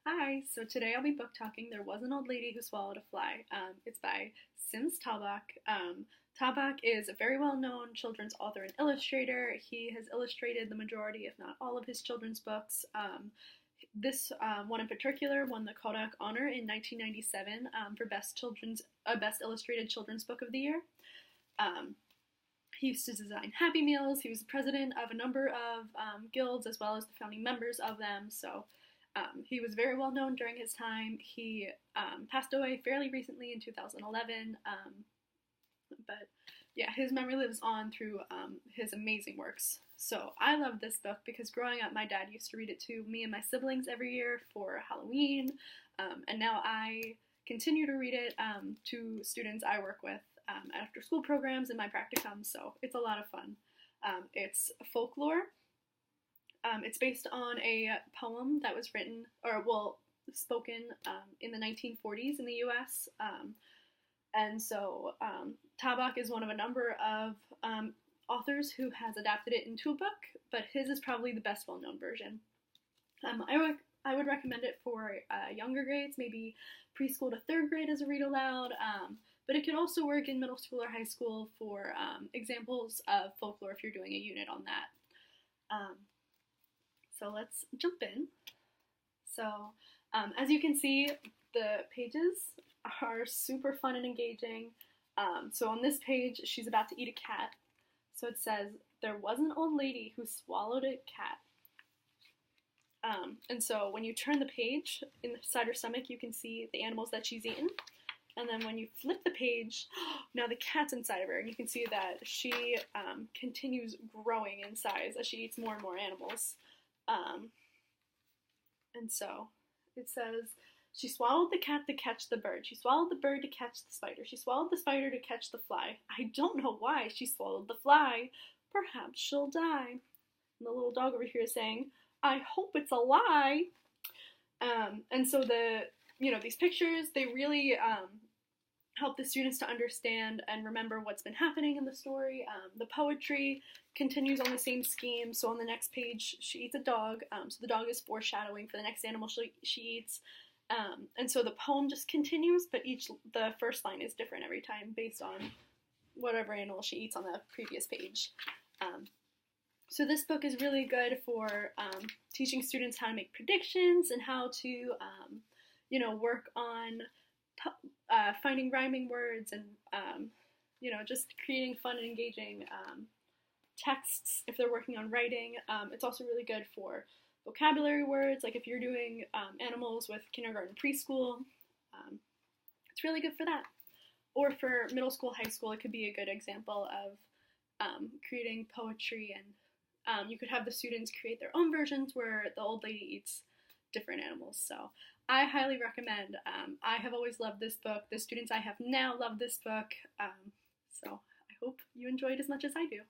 Hi, so today I'll be book talking There Was an Old Lady Who Swallowed a Fly. It's by Sims Tabak. Tabak is a very well known children's author and illustrator. He has illustrated the majority, if not all, of his children's books. This one in particular won the Kodak Honor in 1997 for best illustrated children's book of the year. Um, he used to design Happy Meals. He was the president of a number of guilds as well as the founding members of them. So he was very well known during his time. He passed away fairly recently in 2011, but yeah, his memory lives on through his amazing works. So I love this book because growing up, my dad used to read it to me and my siblings every year for Halloween, and now I continue to read it to students I work with after school programs and my practicums, so it's a lot of fun. It's folklore. It's based on a poem that was written, spoken in the 1940s in the US. Tabak is one of a number of authors who has adapted it into a book, but his is probably the best well-known version. I would recommend it for younger grades, maybe preschool to third grade as a read aloud, but it could also work in middle school or high school for examples of folklore if you're doing a unit on that. So let's jump in. So as you can see, the pages are super fun and engaging. So on this page, she's about to eat a cat. So it says, "There was an old lady who swallowed a cat." And so when you turn the page, inside her stomach, you can see the animals that she's eaten. And then when you flip the page, now the cat's inside of her, and you can see that she continues growing in size as she eats more and more animals. And so it says, "She swallowed the cat to catch the bird. She swallowed the bird to catch the spider. She swallowed the spider to catch the fly. I don't know why she swallowed the fly. Perhaps she'll die." And the little dog over here is saying, "I hope it's a lie." And so these pictures, they really help the students to understand and remember what's been happening in the story. The poetry continues on the same scheme. So on the next page, she eats a dog. So the dog is foreshadowing for the next animal she eats. And so the poem just continues, but the first line is different every time based on whatever animal she eats on the previous page. So this book is really good for teaching students how to make predictions and how to, work on finding rhyming words and, just creating fun and engaging texts if they're working on writing. It's also really good for vocabulary words, like if you're doing animals with kindergarten, preschool, it's really good for that. Or for middle school, high school, it could be a good example of creating poetry, and you could have the students create their own versions where the old lady eats different animals. So I highly recommend. I have always loved this book. The students I have now love this book. So I hope you enjoy it as much as I do.